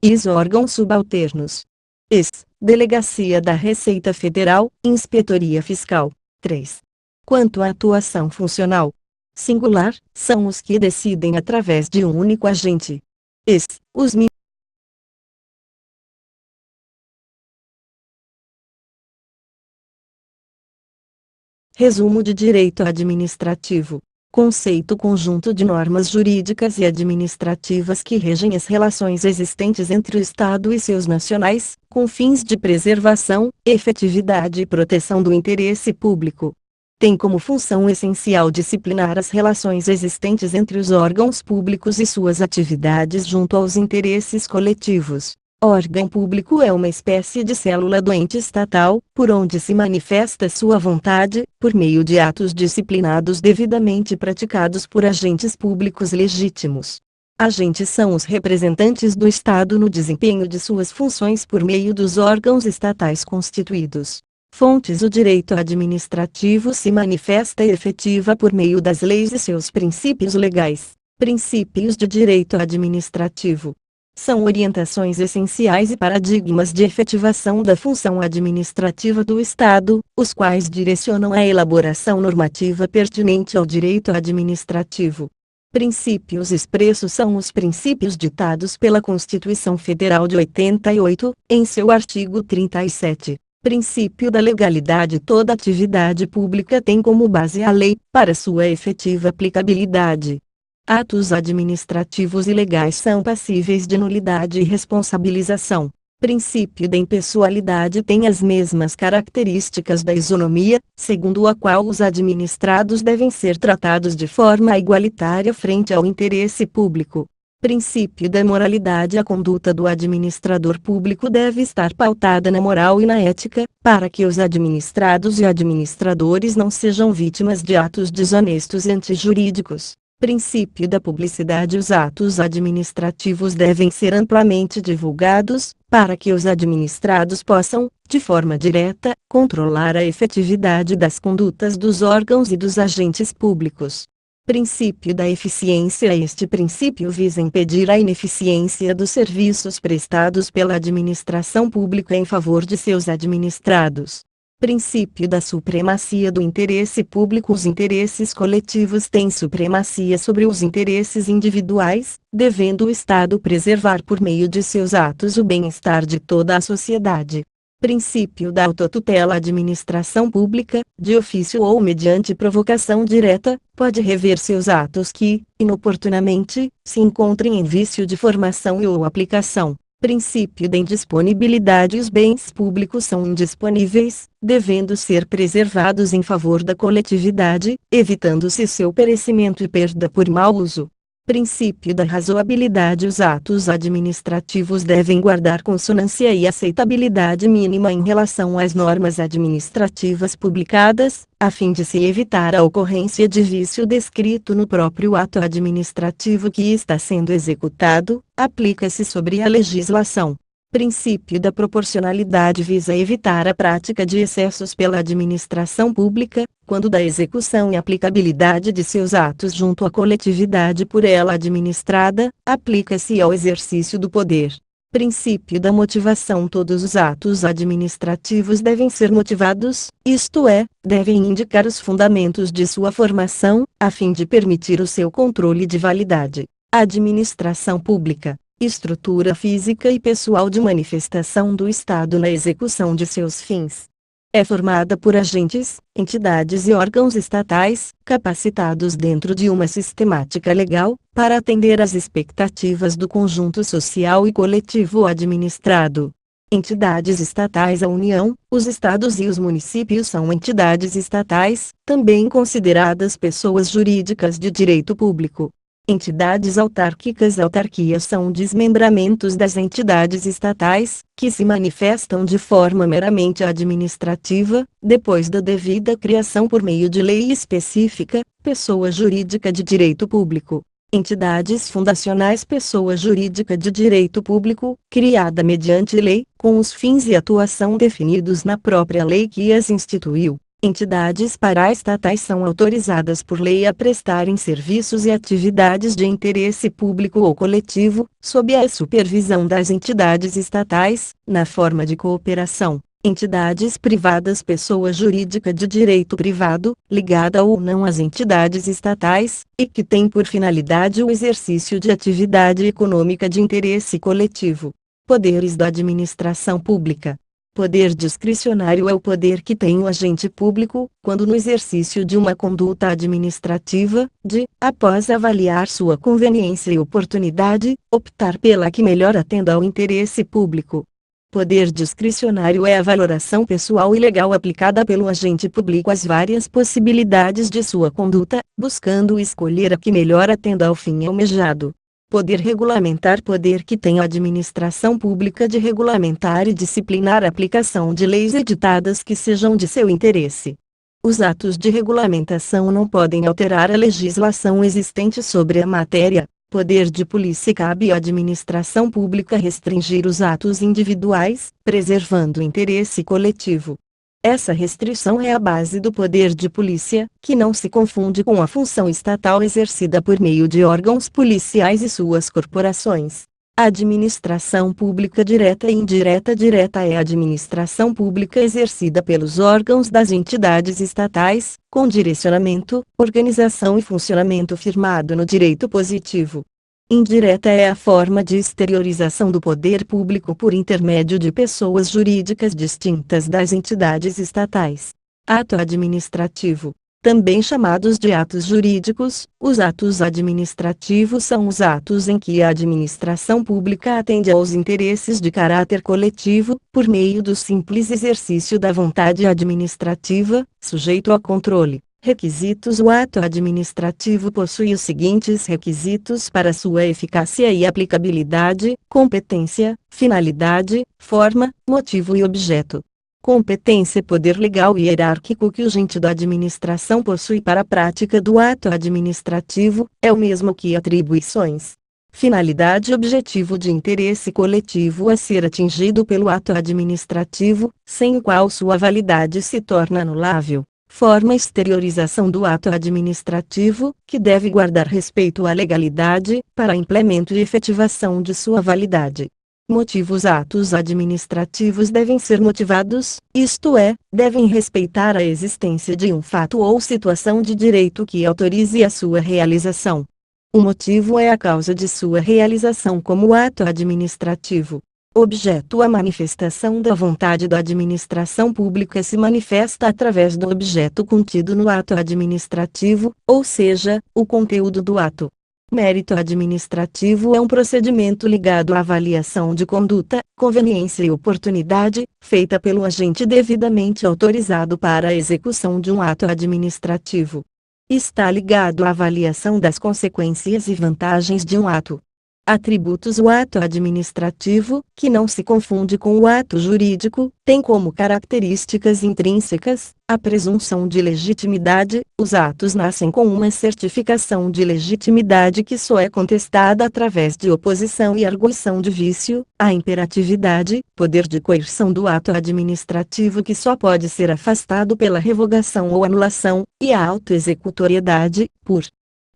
Is órgãos subalternos. Ex. Delegacia da Receita Federal, Inspetoria Fiscal. 3. Quanto à atuação funcional singular, são os que decidem através de um único agente. Ex. Os Resumo de direito administrativo. Conceito conjunto de normas jurídicas e administrativas que regem as relações existentes entre o Estado e seus nacionais, com fins de preservação, efetividade e proteção do interesse público. Tem como função essencial disciplinar as relações existentes entre os órgãos públicos e suas atividades junto aos interesses coletivos. Órgão público é uma espécie de célula do ente estatal, por onde se manifesta sua vontade, por meio de atos disciplinados devidamente praticados por agentes públicos legítimos. Agentes são os representantes do Estado no desempenho de suas funções por meio dos órgãos estatais constituídos. Fontes: o direito administrativo se manifesta e efetiva por meio das leis e seus princípios legais. Princípios de direito administrativo são orientações essenciais e paradigmas de efetivação da função administrativa do Estado, os quais direcionam a elaboração normativa pertinente ao direito administrativo. Princípios expressos são os princípios ditados pela Constituição Federal de 88, em seu artigo 37. Princípio da legalidade: toda atividade pública tem como base a lei, para sua efetiva aplicabilidade. Atos administrativos ilegais são passíveis de nulidade e responsabilização. Princípio da impessoalidade tem as mesmas características da isonomia, segundo a qual os administrados devem ser tratados de forma igualitária frente ao interesse público. Princípio da moralidade: a conduta do administrador público deve estar pautada na moral e na ética, para que os administrados e administradores não sejam vítimas de atos desonestos e antijurídicos. Princípio da publicidade: os atos administrativos devem ser amplamente divulgados, para que os administrados possam, de forma direta, controlar a efetividade das condutas dos órgãos e dos agentes públicos. Princípio da eficiência: este princípio visa impedir a ineficiência dos serviços prestados pela administração pública em favor de seus administrados. Princípio da supremacia do interesse público: os interesses coletivos têm supremacia sobre os interesses individuais, devendo o Estado preservar por meio de seus atos o bem-estar de toda a sociedade. Princípio da autotutela: a administração pública, de ofício ou mediante provocação direta, pode rever seus atos que, inoportunamente, se encontrem em vício de formação ou aplicação. Princípio da indisponibilidade: os bens públicos são indisponíveis, devendo ser preservados em favor da coletividade, evitando-se seu perecimento e perda por mau uso. Princípio da razoabilidade: os atos administrativos devem guardar consonância e aceitabilidade mínima em relação às normas administrativas publicadas, a fim de se evitar a ocorrência de vício descrito no próprio ato administrativo que está sendo executado. Aplica-se sobre a legislação. Princípio da proporcionalidade: visa evitar a prática de excessos pela administração pública, quando da execução e aplicabilidade de seus atos junto à coletividade por ela administrada, aplica-se ao exercício do poder. Princípio da motivação: todos os atos administrativos devem ser motivados, isto é, devem indicar os fundamentos de sua formação, a fim de permitir o seu controle de validade. Administração pública: estrutura física e pessoal de manifestação do Estado na execução de seus fins. É formada por agentes, entidades e órgãos estatais, capacitados dentro de uma sistemática legal, para atender às expectativas do conjunto social e coletivo administrado. Entidades estatais: a União, os estados e os municípios são entidades estatais, também consideradas pessoas jurídicas de direito público. Entidades autárquicas: autarquias são desmembramentos das entidades estatais, que se manifestam de forma meramente administrativa, depois da devida criação por meio de lei específica, pessoa jurídica de direito público. Entidades fundacionais: pessoa jurídica de direito público, criada mediante lei, com os fins e atuação definidos na própria lei que as instituiu. Entidades paraestatais são autorizadas por lei a prestarem serviços e atividades de interesse público ou coletivo, sob a supervisão das entidades estatais, na forma de cooperação. Entidades privadas, pessoa jurídica de direito privado, ligada ou não às entidades estatais, e que tem por finalidade o exercício de atividade econômica de interesse coletivo. Poderes da administração pública. Poder discricionário é o poder que tem o agente público, quando no exercício de uma conduta administrativa, após avaliar sua conveniência e oportunidade, optar pela que melhor atenda ao interesse público. Poder discricionário é a valoração pessoal e legal aplicada pelo agente público às várias possibilidades de sua conduta, buscando escolher a que melhor atenda ao fim almejado. Poder regulamentar, poder que tem a administração pública de regulamentar e disciplinar a aplicação de leis editadas que sejam de seu interesse. Os atos de regulamentação não podem alterar a legislação existente sobre a matéria. Poder de polícia. Cabe à administração pública restringir os atos individuais, preservando o interesse coletivo. Essa restrição é a base do poder de polícia, que não se confunde com a função estatal exercida por meio de órgãos policiais e suas corporações. A administração pública direta e indireta. Direta é a administração pública exercida pelos órgãos das entidades estatais, com direcionamento, organização e funcionamento firmado no direito positivo. Indireta é a forma de exteriorização do poder público por intermédio de pessoas jurídicas distintas das entidades estatais. Ato administrativo. Também chamados de atos jurídicos, os atos administrativos são os atos em que a administração pública atende aos interesses de caráter coletivo, por meio do simples exercício da vontade administrativa, sujeito a controle. Requisitos. O ato administrativo possui os seguintes requisitos para sua eficácia e aplicabilidade: competência, finalidade, forma, motivo e objeto. Competência. Poder legal e hierárquico que o agente da administração possui para a prática do ato administrativo, é o mesmo que atribuições. Finalidade. Objetivo de interesse coletivo a ser atingido pelo ato administrativo, sem o qual sua validade se torna anulável. Forma. Exteriorização do ato administrativo, que deve guardar respeito à legalidade, para implemento e efetivação de sua validade. Motivos. Atos administrativos devem ser motivados, isto é, devem respeitar a existência de um fato ou situação de direito que autorize a sua realização. O motivo é a causa de sua realização como ato administrativo. Objeto. A manifestação da vontade da administração pública se manifesta através do objeto contido no ato administrativo, ou seja, o conteúdo do ato. Mérito administrativo é um procedimento ligado à avaliação de conduta, conveniência e oportunidade, feita pelo agente devidamente autorizado para a execução de um ato administrativo. Está ligado à avaliação das consequências e vantagens de um ato. Atributos. O ato administrativo, que não se confunde com o ato jurídico, tem como características intrínsecas a presunção de legitimidade. Os atos nascem com uma certificação de legitimidade que só é contestada através de oposição e arguição de vício, a imperatividade, poder de coerção do ato administrativo que só pode ser afastado pela revogação ou anulação, e a autoexecutoriedade, por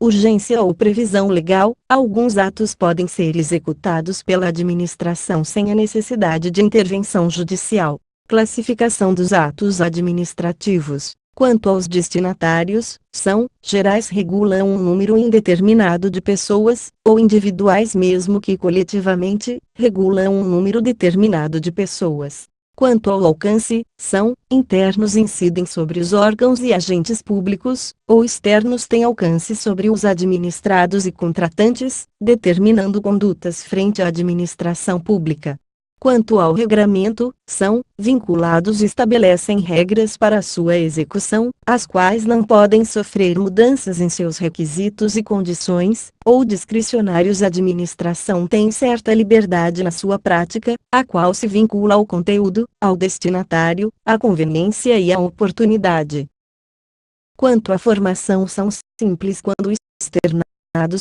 urgência ou previsão legal. Alguns atos podem ser executados pela administração sem a necessidade de intervenção judicial. Classificação dos atos administrativos. Quanto aos destinatários, são gerais, regulam um número indeterminado de pessoas, ou individuais mesmo que coletivamente, regulam um número determinado de pessoas. Quanto ao alcance, são internos, incidem sobre os órgãos e agentes públicos, ou externos, têm alcance sobre os administrados e contratantes, determinando condutas frente à administração pública. Quanto ao regramento, são vinculados e estabelecem regras para sua execução, as quais não podem sofrer mudanças em seus requisitos e condições, ou discricionários. A administração tem certa liberdade na sua prática, a qual se vincula ao conteúdo, ao destinatário, à conveniência e à oportunidade. Quanto à formação, são simples quando externados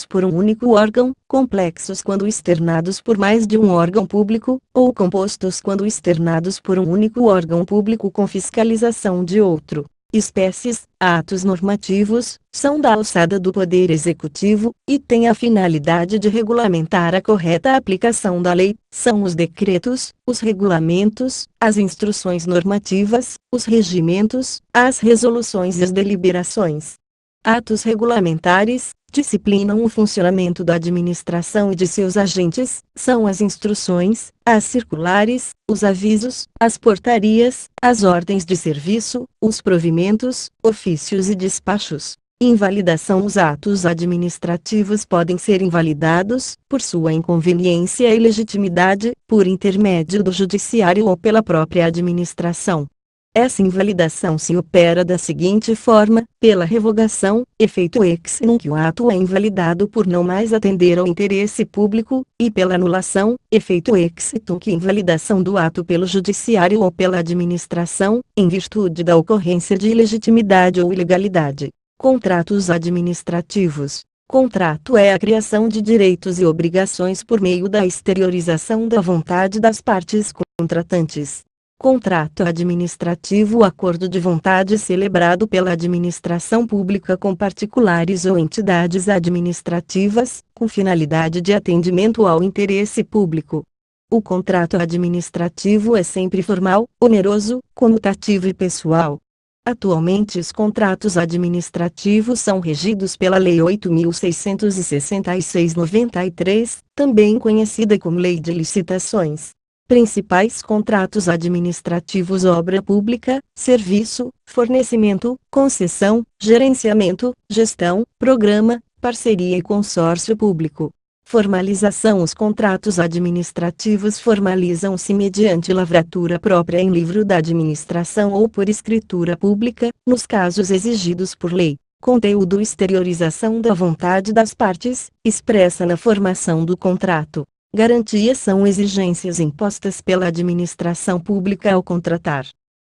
por um único órgão, complexos quando externados por mais de um órgão público, ou compostos quando externados por um único órgão público com fiscalização de outro. Espécies: atos normativos, são da alçada do Poder Executivo, e têm a finalidade de regulamentar a correta aplicação da lei. São os decretos, os regulamentos, as instruções normativas, os regimentos, as resoluções e as deliberações. Atos regulamentares disciplinam o funcionamento da administração e de seus agentes, são as instruções, as circulares, os avisos, as portarias, as ordens de serviço, os provimentos, ofícios e despachos. Invalidação: os atos administrativos podem ser invalidados, por sua inconveniência e ilegitimidade, por intermédio do judiciário ou pela própria administração. Essa invalidação se opera da seguinte forma: pela revogação, efeito ex nunc, o ato é invalidado por não mais atender ao interesse público, e pela anulação, efeito ex tunc, invalidação do ato pelo judiciário ou pela administração, em virtude da ocorrência de ilegitimidade ou ilegalidade. Contratos administrativos. Contrato é a criação de direitos e obrigações por meio da exteriorização da vontade das partes contratantes. Contrato administrativo: acordo de vontade celebrado pela administração pública com particulares ou entidades administrativas, com finalidade de atendimento ao interesse público. O contrato administrativo é sempre formal, oneroso, comutativo e pessoal. Atualmente os contratos administrativos são regidos pela Lei 8.666/93, também conhecida como Lei de Licitações. Principais contratos administrativos: obra pública, serviço, fornecimento, concessão, gerenciamento, gestão, programa, parceria e consórcio público. Formalização: os contratos administrativos formalizam-se mediante lavratura própria em livro da administração ou por escritura pública, nos casos exigidos por lei. Conteúdo: exteriorização da vontade das partes, expressa na formação do contrato. Garantias: são exigências impostas pela administração pública ao contratar.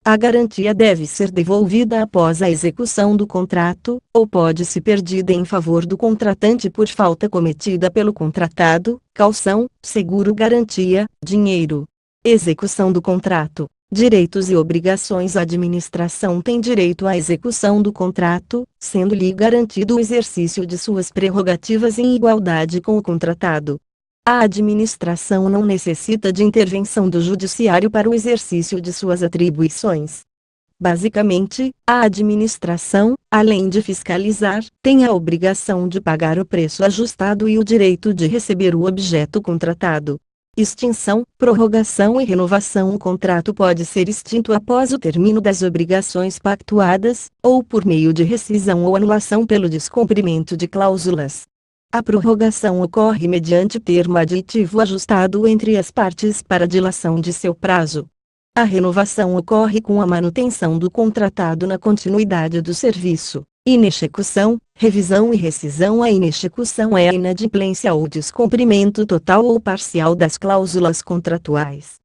A garantia deve ser devolvida após a execução do contrato, ou pode ser perdida em favor do contratante por falta cometida pelo contratado. Caução, seguro, garantia, dinheiro. Execução do contrato. Direitos e obrigações: a administração tem direito à execução do contrato, sendo-lhe garantido o exercício de suas prerrogativas em igualdade com o contratado. A administração não necessita de intervenção do judiciário para o exercício de suas atribuições. Basicamente, a administração, além de fiscalizar, tem a obrigação de pagar o preço ajustado e o direito de receber o objeto contratado. Extinção, prorrogação e renovação: o contrato pode ser extinto após o término das obrigações pactuadas, ou por meio de rescisão ou anulação pelo descumprimento de cláusulas. A prorrogação ocorre mediante termo aditivo ajustado entre as partes para dilação de seu prazo. A renovação ocorre com a manutenção do contratado na continuidade do serviço. Inexecução, revisão e rescisão: a inexecução é a inadimplência ou descumprimento total ou parcial das cláusulas contratuais.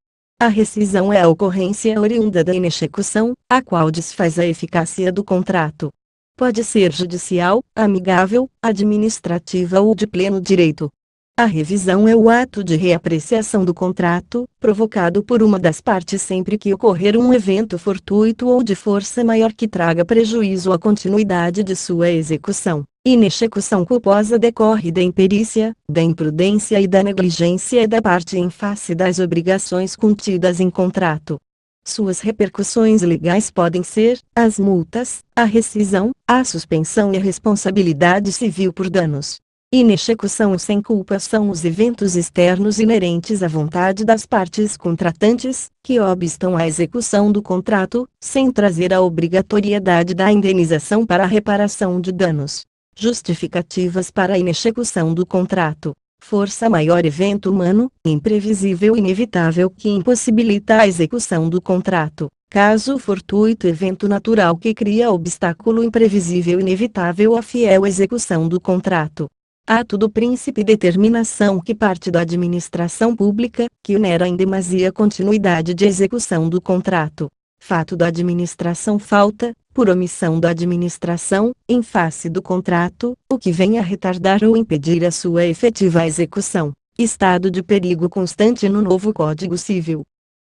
A rescisão é a ocorrência oriunda da inexecução, a qual desfaz a eficácia do contrato. Pode ser judicial, amigável, administrativa ou de pleno direito. A revisão é o ato de reapreciação do contrato, provocado por uma das partes sempre que ocorrer um evento fortuito ou de força maior que traga prejuízo à continuidade de sua execução. Inexecução culposa decorre da imperícia, da imprudência e da negligência da parte em face das obrigações contidas em contrato. Suas repercussões legais podem ser as multas, a rescisão, a suspensão e a responsabilidade civil por danos. Inexecução sem culpa são os eventos externos inerentes à vontade das partes contratantes, que obstam à execução do contrato, sem trazer a obrigatoriedade da indenização para a reparação de danos. Justificativas para a inexecução do contrato: força maior, evento humano, imprevisível, inevitável que impossibilita a execução do contrato. Caso fortuito, evento natural que cria obstáculo imprevisível inevitável à fiel execução do contrato. Ato do príncipe, determinação que parte da administração pública, que onera em demasia a continuidade de execução do contrato. Fato da administração, falta, por omissão da administração, em face do contrato, o que venha a retardar ou impedir a sua efetiva execução. Estado de perigo constante no novo Código Civil.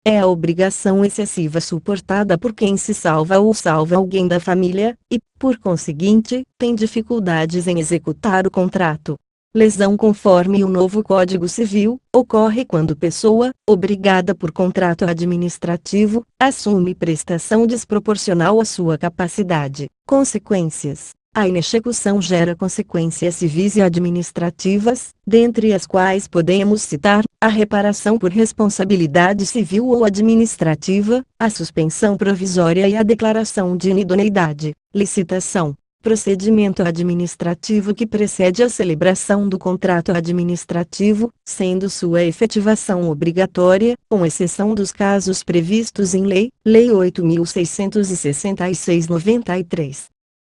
É a obrigação excessiva suportada por quem se salva ou salva alguém da família, e, por conseguinte, tem dificuldades em executar o contrato. Lesão conforme o novo Código Civil, ocorre quando pessoa, obrigada por contrato administrativo, assume prestação desproporcional à sua capacidade. Consequências: a inexecução gera consequências civis e administrativas, dentre as quais podemos citar a reparação por responsabilidade civil ou administrativa, a suspensão provisória e a declaração de inidoneidade. Licitação: procedimento administrativo que precede a celebração do contrato administrativo, sendo sua efetivação obrigatória, com exceção dos casos previstos em Lei 8.666/93.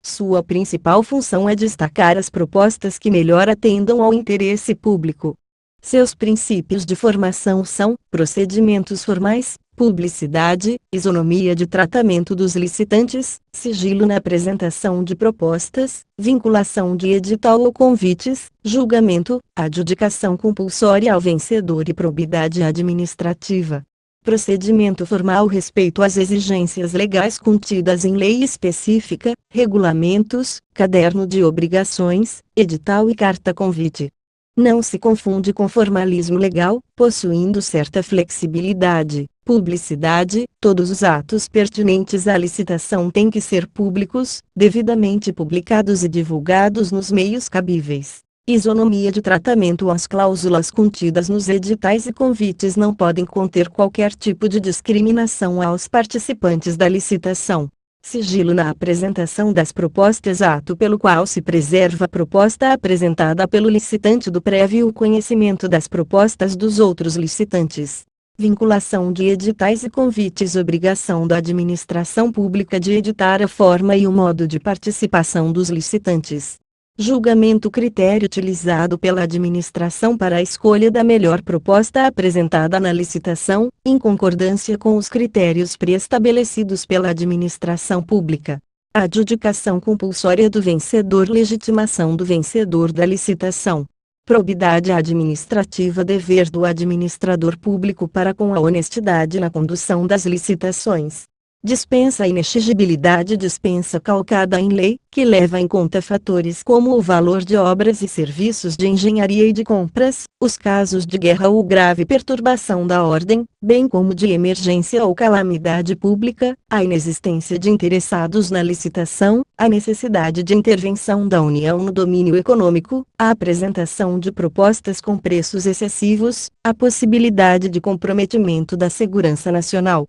Sua principal função é destacar as propostas que melhor atendam ao interesse público. Seus princípios de formação são: procedimentos formais, publicidade, isonomia de tratamento dos licitantes, sigilo na apresentação de propostas, vinculação de edital ou convites, julgamento, adjudicação compulsória ao vencedor e probidade administrativa. Procedimento formal: respeito às exigências legais contidas em lei específica, regulamentos, caderno de obrigações, edital e carta-convite. Não se confunde com formalismo legal, possuindo certa flexibilidade. Publicidade: todos os atos pertinentes à licitação têm que ser públicos, devidamente publicados e divulgados nos meios cabíveis. Isonomia de tratamento: as cláusulas contidas nos editais e convites não podem conter qualquer tipo de discriminação aos participantes da licitação. Sigilo na apresentação das propostas: ato pelo qual se preserva a proposta apresentada pelo licitante do prévio conhecimento das propostas dos outros licitantes. Vinculação de editais e convites: obrigação da administração pública de editar a forma e o modo de participação dos licitantes. Julgamento: critério utilizado pela administração para a escolha da melhor proposta apresentada na licitação, em concordância com os critérios pré-estabelecidos pela administração pública. Adjudicação compulsória do vencedor: legitimação do vencedor da licitação. Probidade administrativa: dever do administrador público para com a honestidade na condução das licitações. Dispensa: inexigibilidade: dispensa calcada em lei, que leva em conta fatores como o valor de obras e serviços de engenharia e de compras, os casos de guerra ou grave perturbação da ordem, bem como de emergência ou calamidade pública, a inexistência de interessados na licitação, a necessidade de intervenção da União no domínio econômico, a apresentação de propostas com preços excessivos, a possibilidade de comprometimento da segurança nacional.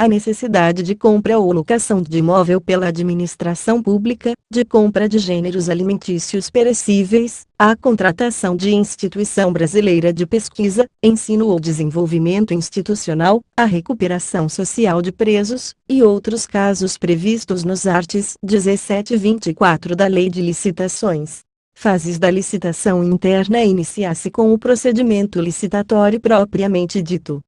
A necessidade de compra ou locação de imóvel pela administração pública, de compra de gêneros alimentícios perecíveis, a contratação de instituição brasileira de pesquisa, ensino ou desenvolvimento institucional, a recuperação social de presos, e outros casos previstos nos arts. 17 e 24 da Lei de Licitações. Fases da licitação interna: inicia-se com o procedimento licitatório propriamente dito.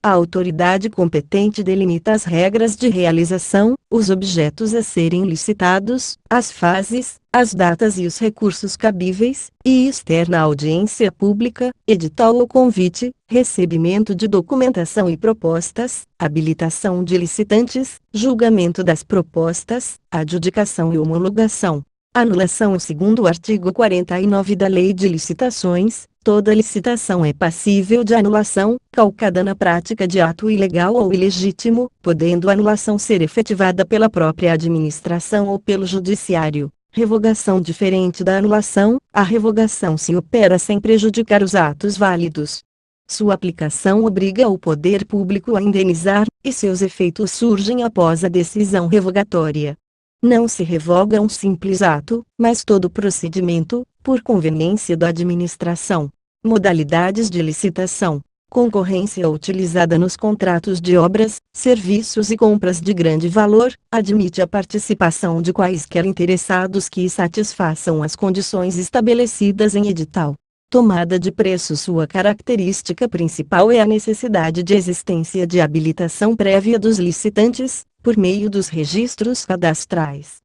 A autoridade competente delimita as regras de realização, os objetos a serem licitados, as fases, as datas e os recursos cabíveis, e externa a audiência pública, edital ou convite, recebimento de documentação e propostas, habilitação de licitantes, julgamento das propostas, adjudicação e homologação. Anulação: segundo o artigo 49 da Lei de Licitações, toda licitação é passível de anulação, calcada na prática de ato ilegal ou ilegítimo, podendo a anulação ser efetivada pela própria administração ou pelo judiciário. Revogação: diferente da anulação, a revogação se opera sem prejudicar os atos válidos. Sua aplicação obriga o poder público a indenizar, e seus efeitos surgem após a decisão revogatória. Não se revoga um simples ato, mas todo o procedimento, por conveniência da administração. Modalidades de licitação: concorrência utilizada nos contratos de obras, serviços e compras de grande valor, admite a participação de quaisquer interessados que satisfaçam as condições estabelecidas em edital. Tomada de preço: sua característica principal é a necessidade de existência de habilitação prévia dos licitantes, por meio dos registros cadastrais.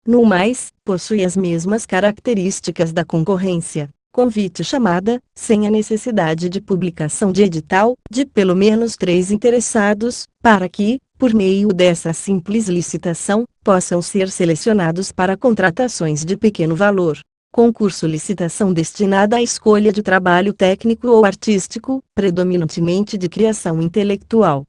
No mais, possui as mesmas características da concorrência. convite chamada, sem a necessidade de publicação de edital, de pelo menos 3 interessados, para que, por meio dessa simples licitação, possam ser selecionados para contratações de pequeno valor. Concurso licitação destinada à escolha de trabalho técnico ou artístico, predominantemente de criação intelectual.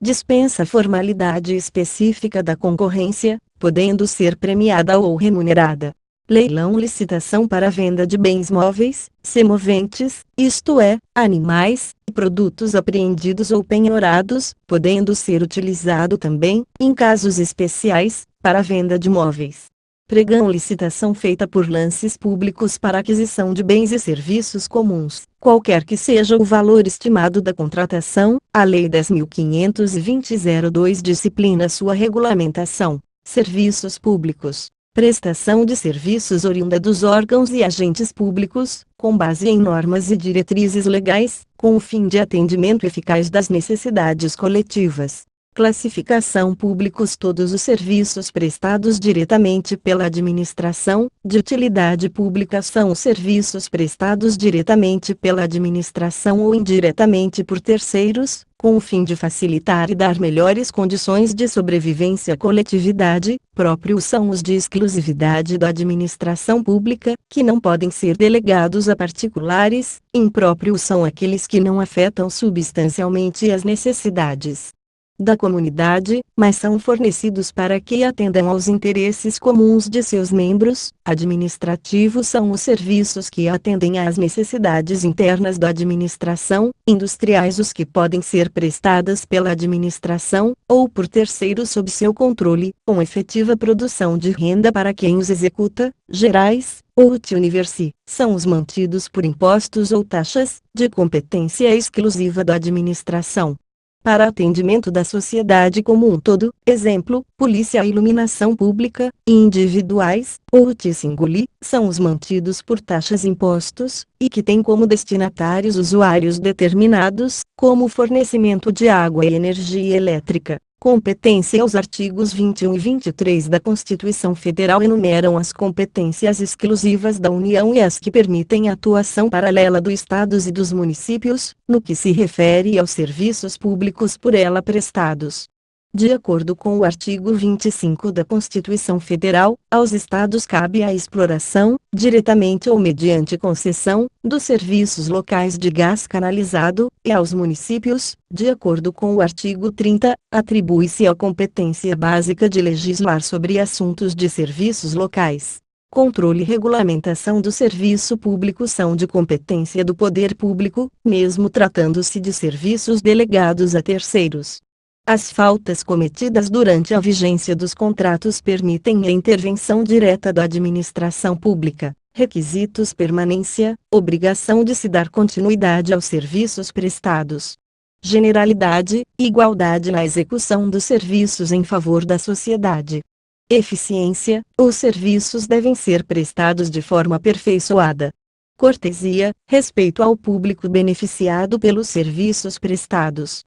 Dispensa a formalidade específica da concorrência, podendo ser premiada ou remunerada. Leilão licitação para venda de bens móveis, semoventes, isto é, animais, e produtos apreendidos ou penhorados, podendo ser utilizado também, em casos especiais, para venda de móveis. Pregão licitação feita por lances públicos para aquisição de bens e serviços comuns, qualquer que seja o valor estimado da contratação, a Lei 10.520/02 disciplina sua regulamentação. Serviços públicos. Prestação de serviços oriunda dos órgãos e agentes públicos, com base em normas e diretrizes legais, com o fim de atendimento eficaz das necessidades coletivas. Classificação públicos. Todos os serviços prestados diretamente pela administração, de utilidade pública são os serviços prestados diretamente pela administração ou indiretamente por terceiros, com o fim de facilitar e dar melhores condições de sobrevivência à coletividade. Próprios são os de exclusividade da administração pública, que não podem ser delegados a particulares. Impróprios são aqueles que não afetam substancialmente as necessidades da comunidade, mas são fornecidos para que atendam aos interesses comuns de seus membros. Administrativos são os serviços que atendem às necessidades internas da administração. Industriais os que podem ser prestadas pela administração, ou por terceiros sob seu controle, com efetiva produção de renda para quem os executa. Gerais, ou universi, são os mantidos por impostos ou taxas, de competência exclusiva da administração. Para atendimento da sociedade como um todo, exemplo, polícia e iluminação pública, e individuais, ou singuli, são os mantidos por taxas e impostos, e que têm como destinatários usuários determinados, como fornecimento de água e energia elétrica. Competência. Os artigos 21 e 23 da Constituição Federal enumeram as competências exclusivas da União e as que permitem a atuação paralela dos estados e dos municípios, no que se refere aos serviços públicos por ela prestados. De acordo com o artigo 25 da Constituição Federal, aos estados cabe a exploração, diretamente ou mediante concessão, dos serviços locais de gás canalizado, e aos municípios, de acordo com o artigo 30, atribui-se a competência básica de legislar sobre assuntos de serviços locais. Controle e regulamentação do serviço público são de competência do poder público, mesmo tratando-se de serviços delegados a terceiros. As faltas cometidas durante a vigência dos contratos permitem a intervenção direta da administração pública. Requisitos: permanência, obrigação de se dar continuidade aos serviços prestados. Generalidade, igualdade na execução dos serviços em favor da sociedade. Eficiência, os serviços devem ser prestados de forma aperfeiçoada. Cortesia, respeito ao público beneficiado pelos serviços prestados.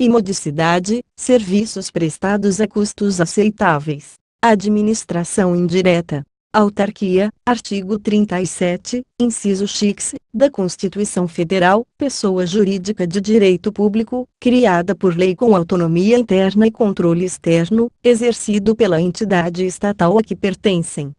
E modicidade, serviços prestados a custos aceitáveis. Administração indireta. Autarquia, artigo 37, inciso X, da Constituição Federal, pessoa jurídica de direito público, criada por lei com autonomia interna e controle externo, exercido pela entidade estatal a que pertencem.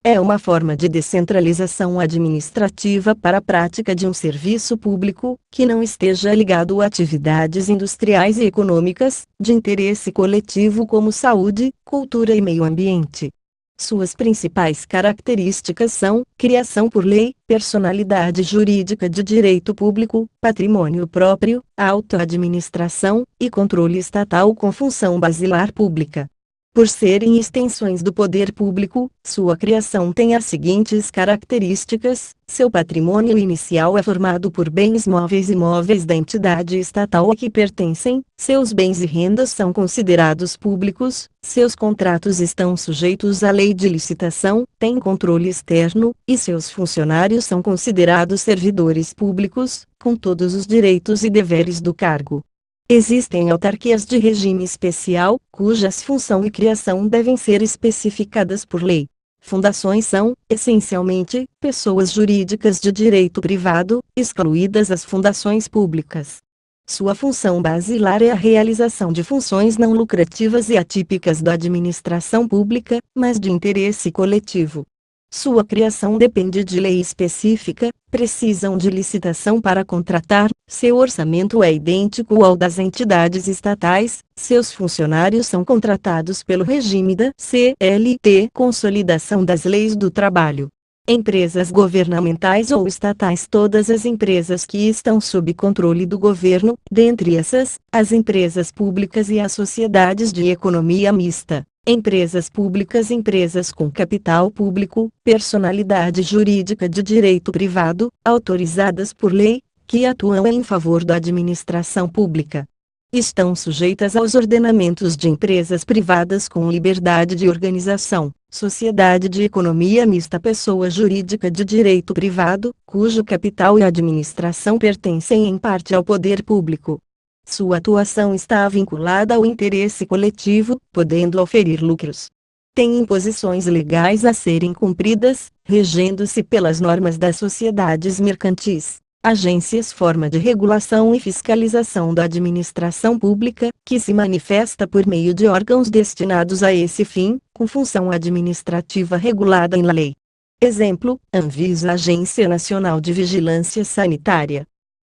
É uma forma de descentralização administrativa para a prática de um serviço público, que não esteja ligado a atividades industriais e econômicas, de interesse coletivo como saúde, cultura e meio ambiente. Suas principais características são: criação por lei, personalidade jurídica de direito público, patrimônio próprio, autoadministração, e controle estatal com função basilar pública. Por serem extensões do poder público, sua criação tem as seguintes características: seu patrimônio inicial é formado por bens móveis e imóveis da entidade estatal a que pertencem, seus bens e rendas são considerados públicos, seus contratos estão sujeitos à lei de licitação, têm controle externo, e seus funcionários são considerados servidores públicos, com todos os direitos e deveres do cargo. Existem autarquias de regime especial, cujas função e criação devem ser especificadas por lei. Fundações são, essencialmente, pessoas jurídicas de direito privado, excluídas as fundações públicas. Sua função basilar é a realização de funções não lucrativas e atípicas da administração pública, mas de interesse coletivo. Sua criação depende de lei específica, precisam de licitação para contratar, seu orçamento é idêntico ao das entidades estatais, seus funcionários são contratados pelo regime da CLT, Consolidação das Leis do Trabalho. Empresas governamentais ou estatais. Todas as empresas que estão sob controle do governo, dentre essas, as empresas públicas e as sociedades de economia mista. Empresas públicas. Empresas com capital público, personalidade jurídica de direito privado, autorizadas por lei, que atuam em favor da administração pública. Estão sujeitas aos ordenamentos de empresas privadas com liberdade de organização, sociedade de economia mista, pessoa jurídica de direito privado, cujo capital e administração pertencem em parte ao poder público. Sua atuação está vinculada ao interesse coletivo, podendo oferir lucros. Tem imposições legais a serem cumpridas, regendo-se pelas normas das sociedades mercantis, agências, forma de regulação e fiscalização da administração pública, que se manifesta por meio de órgãos destinados a esse fim, com função administrativa regulada em lei. Exemplo: Anvisa, Agência Nacional de Vigilância Sanitária.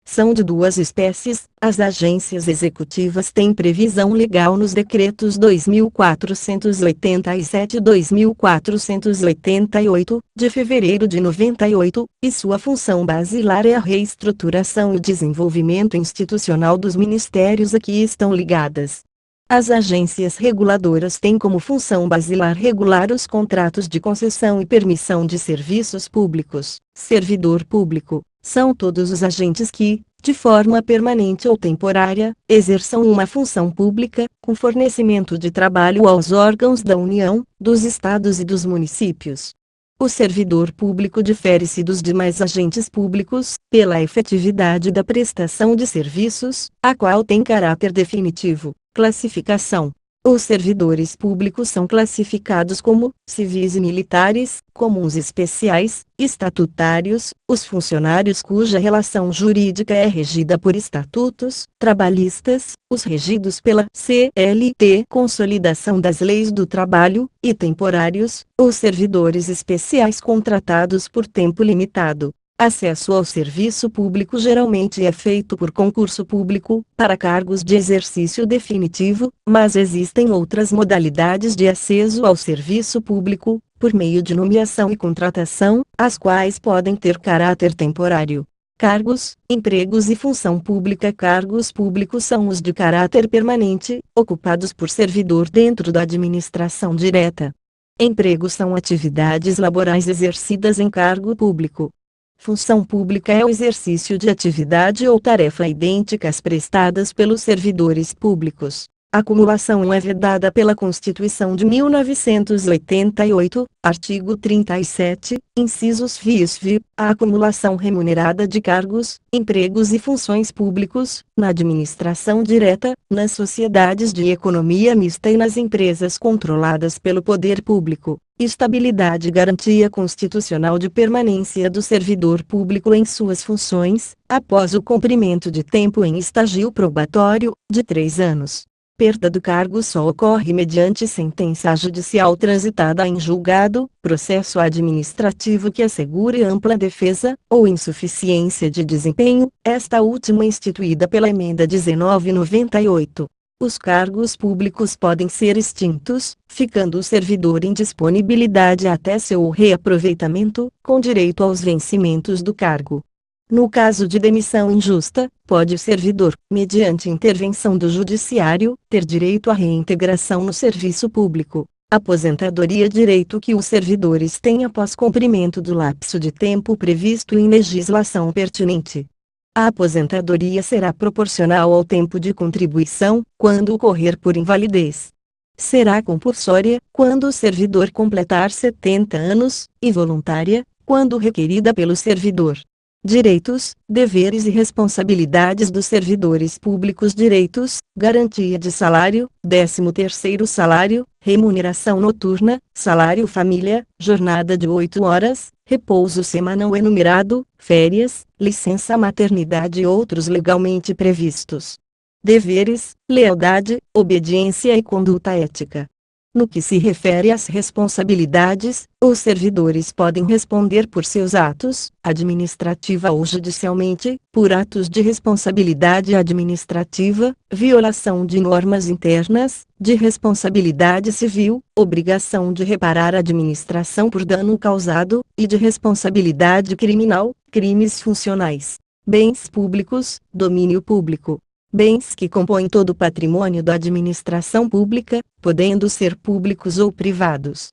São de duas espécies. As agências executivas têm previsão legal nos decretos 2487 e 2488, de fevereiro de 98, e sua função basilar é a reestruturação e desenvolvimento institucional dos ministérios a que estão ligadas. As agências reguladoras têm como função basilar regular os contratos de concessão e permissão de serviços públicos. Servidor público são todos os agentes que, de forma permanente ou temporária, exerçam uma função pública, com fornecimento de trabalho aos órgãos da União, dos estados e dos municípios. O servidor público difere-se dos demais agentes públicos, pela efetividade da prestação de serviços, a qual tem caráter definitivo. Classificação: os servidores públicos são classificados como civis e militares, comuns e especiais, estatutários, os funcionários cuja relação jurídica é regida por estatutos, trabalhistas, os regidos pela CLT, Consolidação das Leis do Trabalho, e temporários, os servidores especiais contratados por tempo limitado. Acesso ao serviço público geralmente é feito por concurso público, para cargos de exercício definitivo, mas existem outras modalidades de acesso ao serviço público, por meio de nomeação e contratação, as quais podem ter caráter temporário. Cargos, empregos e função pública. Cargos públicos são os de caráter permanente, ocupados por servidor dentro da administração direta. Empregos são atividades laborais exercidas em cargo público. Função pública é o exercício de atividade ou tarefa idênticas prestadas pelos servidores públicos. A acumulação é vedada pela Constituição de 1988, artigo 37, incisos FIS-FI, a acumulação remunerada de cargos, empregos e funções públicos, na administração direta, nas sociedades de economia mista e nas empresas controladas pelo poder público. Estabilidade e garantia constitucional de permanência do servidor público em suas funções, após o cumprimento de tempo em estágio probatório, de 3 anos. Perda do cargo só ocorre mediante sentença judicial transitada em julgado, processo administrativo que assegure ampla defesa, ou insuficiência de desempenho, esta última instituída pela Emenda 1998. Os cargos públicos podem ser extintos, ficando o servidor em disponibilidade até seu reaproveitamento, com direito aos vencimentos do cargo. No caso de demissão injusta, pode o servidor, mediante intervenção do judiciário, ter direito à reintegração no serviço público. Aposentadoria: direito que os servidores têm após cumprimento do lapso de tempo previsto em legislação pertinente. A aposentadoria será proporcional ao tempo de contribuição, quando ocorrer por invalidez. Será compulsória, quando o servidor completar 70 anos, e voluntária, quando requerida pelo servidor. direitos, deveres e responsabilidades dos servidores públicos. Direitos: garantia de salário, 13º salário, remuneração noturna, salário família, jornada de 8 horas, repouso semanal enumerado, férias, licença maternidade e outros legalmente previstos. Deveres: lealdade, obediência e conduta ética. No que se refere às responsabilidades, os servidores podem responder por seus atos, administrativa ou judicialmente, por atos de responsabilidade administrativa, violação de normas internas, de responsabilidade civil, obrigação de reparar a administração por dano causado, e de responsabilidade criminal, crimes funcionais. Bens públicos, domínio público. Bens que compõem todo o patrimônio da administração pública, podendo ser públicos ou privados.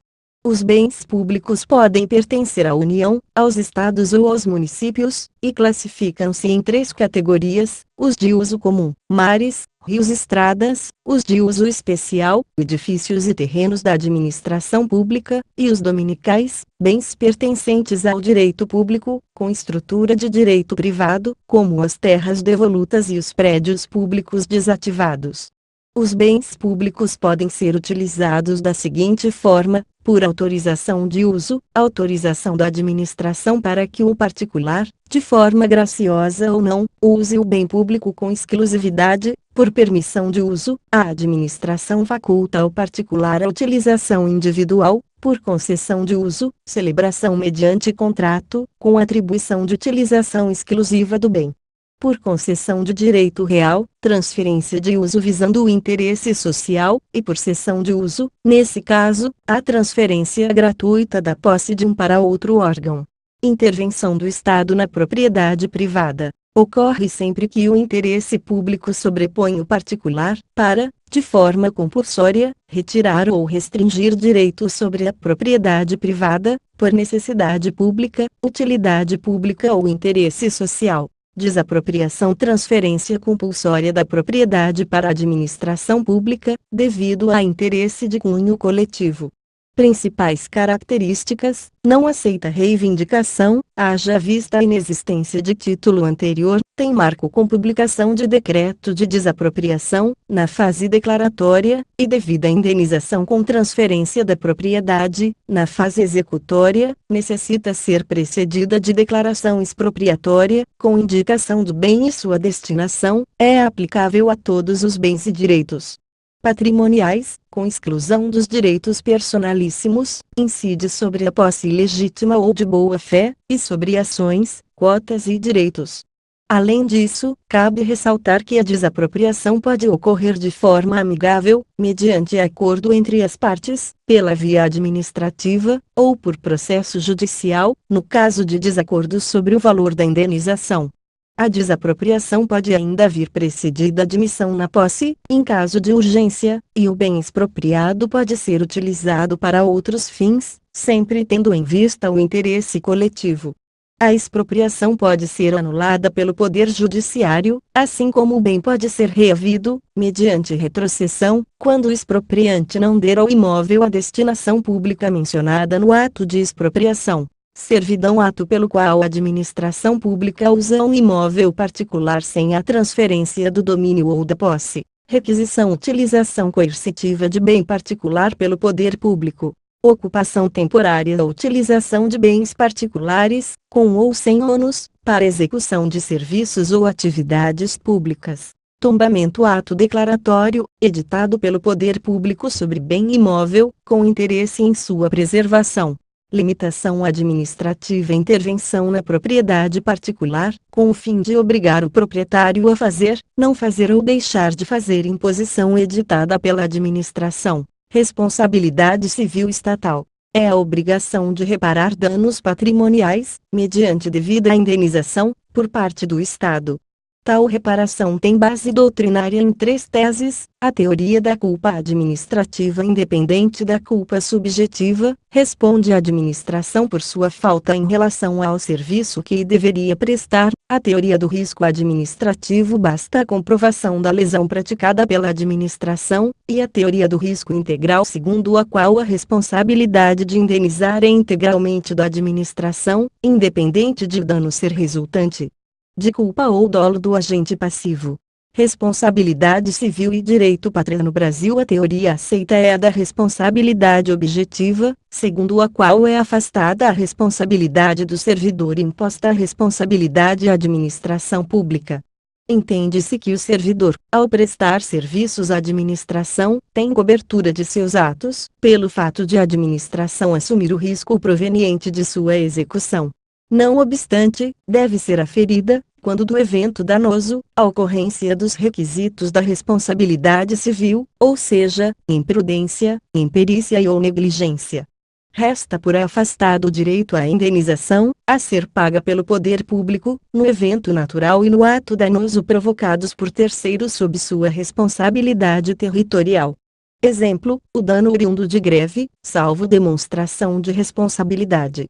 Os bens públicos podem pertencer à União, aos estados ou aos municípios, e classificam-se em 3 categorias: os de uso comum, mares, rios e estradas; os de uso especial, edifícios e terrenos da administração pública; e os dominicais, bens pertencentes ao direito público, com estrutura de direito privado, como as terras devolutas e os prédios públicos desativados. Os bens públicos podem ser utilizados da seguinte forma: por autorização de uso, autorização da administração para que o particular, de forma graciosa ou não, use o bem público com exclusividade; por permissão de uso, a administração faculta ao particular a utilização individual; por concessão de uso, celebração mediante contrato, com atribuição de utilização exclusiva do bem; por concessão de direito real, transferência de uso visando o interesse social; e por cessão de uso, nesse caso, a transferência gratuita da posse de um para outro órgão. Intervenção do Estado na propriedade privada. Ocorre sempre que o interesse público sobrepõe o particular, para, de forma compulsória, retirar ou restringir direitos sobre a propriedade privada, por necessidade pública, utilidade pública ou interesse social. Desapropriação: transferência compulsória da propriedade para a administração pública, devido a interesse de cunho coletivo. Principais características: não aceita reivindicação, haja vista a inexistência de título anterior, tem marco com publicação de decreto de desapropriação, na fase declaratória, e devida indenização com transferência da propriedade, na fase executória, necessita ser precedida de declaração expropriatória, com indicação do bem e sua destinação, é aplicável a todos os bens e direitos patrimoniais, com exclusão dos direitos personalíssimos, incide sobre a posse legítima ou de boa-fé, e sobre ações, cotas e direitos. Além disso, cabe ressaltar que a desapropriação pode ocorrer de forma amigável, mediante acordo entre as partes, pela via administrativa, ou por processo judicial, no caso de desacordo sobre o valor da indenização. A desapropriação pode ainda vir precedida de admissão na posse, em caso de urgência, e o bem expropriado pode ser utilizado para outros fins, sempre tendo em vista o interesse coletivo. A expropriação pode ser anulada pelo Poder Judiciário, assim como o bem pode ser reavido, mediante retrocessão, quando o expropriante não der ao imóvel a destinação pública mencionada no ato de expropriação. Servidão: ato pelo qual a administração pública usa um imóvel particular sem a transferência do domínio ou da posse. Requisição: utilização coercitiva de bem particular pelo poder público. Ocupação temporária ou utilização de bens particulares, com ou sem ônus, para execução de serviços ou atividades públicas. Tombamento: ato declaratório, editado pelo poder público sobre bem imóvel, com interesse em sua preservação. Limitação administrativa: intervenção na propriedade particular, com o fim de obrigar o proprietário a fazer, não fazer ou deixar de fazer imposição editada pela administração. Responsabilidade civil estatal: é a obrigação de reparar danos patrimoniais, mediante devida indenização, por parte do Estado. Tal reparação tem base doutrinária em 3 teses: a teoria da culpa administrativa independente da culpa subjetiva, responde a administração por sua falta em relação ao serviço que deveria prestar; a teoria do risco administrativo, basta a comprovação da lesão praticada pela administração; e a teoria do risco integral, segundo a qual a responsabilidade de indenizar é integralmente da administração, independente de dano ser resultante de culpa ou dolo do agente passivo. Responsabilidade civil e direito pátria. No Brasil, a teoria aceita é a da responsabilidade objetiva, segundo a qual é afastada a responsabilidade do servidor e imposta a responsabilidade à administração pública. Entende-se que o servidor, ao prestar serviços à administração, tem cobertura de seus atos, pelo fato de a administração assumir o risco proveniente de sua execução. Não obstante, deve ser aferida, quando do evento danoso, a ocorrência dos requisitos da responsabilidade civil, ou seja, imprudência, imperícia ou negligência. Resta por afastado o direito à indenização, a ser paga pelo poder público, no evento natural e no ato danoso provocados por terceiros sob sua responsabilidade territorial. Exemplo, o dano oriundo de greve, salvo demonstração de responsabilidade.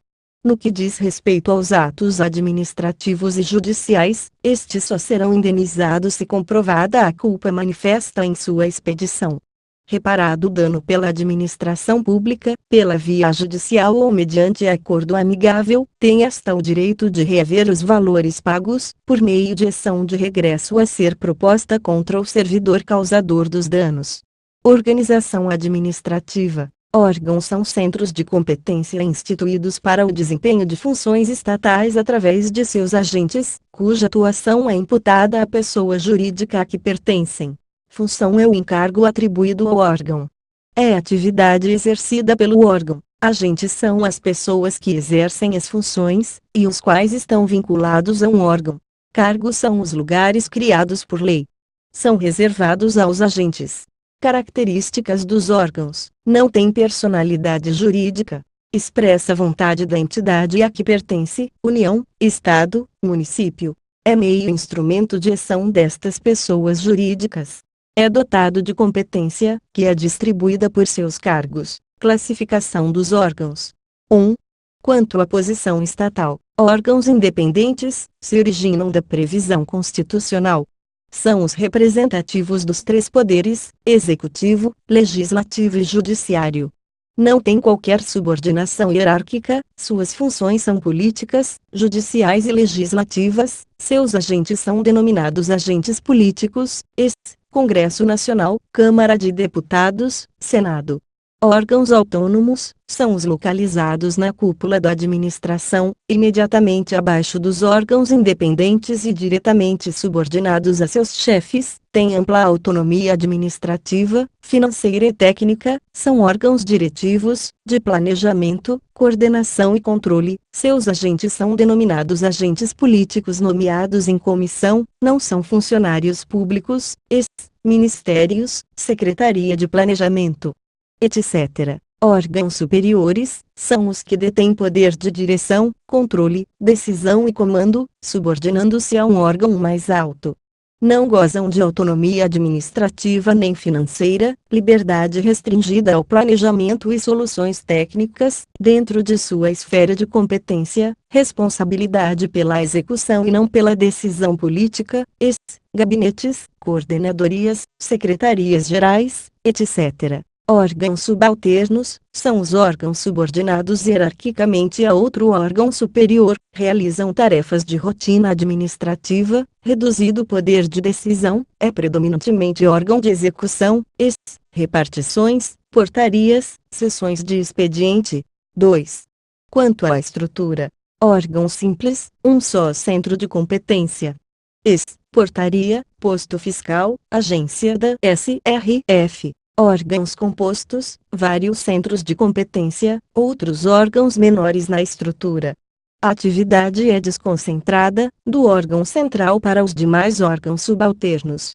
No que diz respeito aos atos administrativos e judiciais, estes só serão indenizados se comprovada a culpa manifesta em sua expedição. Reparado o dano pela administração pública, pela via judicial ou mediante acordo amigável, tem esta o direito de reaver os valores pagos, por meio de ação de regresso a ser proposta contra o servidor causador dos danos. Organização administrativa. Órgãos são centros de competência instituídos para o desempenho de funções estatais através de seus agentes, cuja atuação é imputada à pessoa jurídica a que pertencem. Função é o encargo atribuído ao órgão. É a atividade exercida pelo órgão. Agentes são as pessoas que exercem as funções, e os quais estão vinculados a um órgão. Cargos são os lugares criados por lei. São reservados aos agentes. Características dos órgãos: não tem personalidade jurídica. Expressa a vontade da entidade a que pertence, União, Estado, Município. É meio instrumento de ação destas pessoas jurídicas. É dotado de competência, que é distribuída por seus cargos. Classificação dos órgãos. 1. Quanto à posição estatal, órgãos independentes, se originam da previsão constitucional. São os representativos dos 3 poderes, executivo, legislativo e judiciário. Não tem qualquer subordinação hierárquica, suas funções são políticas, judiciais e legislativas, seus agentes são denominados agentes políticos, Congresso Nacional, Câmara de Deputados, Senado. Órgãos autônomos, são os localizados na cúpula da administração, imediatamente abaixo dos órgãos independentes e diretamente subordinados a seus chefes, têm ampla autonomia administrativa, financeira e técnica, são órgãos diretivos, de planejamento, coordenação e controle, seus agentes são denominados agentes políticos nomeados em comissão, não são funcionários públicos, ministérios, secretaria de planejamento, etc. Órgãos superiores, são os que detêm poder de direção, controle, decisão e comando, subordinando-se a um órgão mais alto. Não gozam de autonomia administrativa nem financeira, liberdade restringida ao planejamento e soluções técnicas, dentro de sua esfera de competência, responsabilidade pela execução e não pela decisão política, gabinetes, coordenadorias, secretarias gerais, etc. Órgãos subalternos, são os órgãos subordinados hierarquicamente a outro órgão superior, realizam tarefas de rotina administrativa, reduzido poder de decisão, é predominantemente órgão de execução, repartições, portarias, sessões de expediente. 2. Quanto à estrutura, órgão simples, um só centro de competência. Portaria, posto fiscal, agência da SRF. Órgãos compostos, vários centros de competência, outros órgãos menores na estrutura. A atividade é desconcentrada, do órgão central para os demais órgãos subalternos.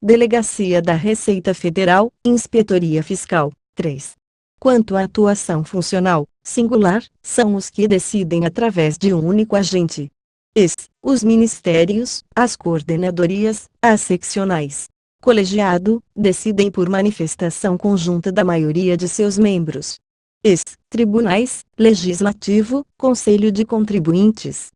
Delegacia da Receita Federal, Inspetoria Fiscal. 3. Quanto à atuação funcional, singular, são os que decidem através de um único agente. Es. Os ministérios, as coordenadorias, as seccionais, colegiado, decidem por manifestação conjunta da maioria de seus membros. Es. Tribunais, legislativo, conselho de contribuintes,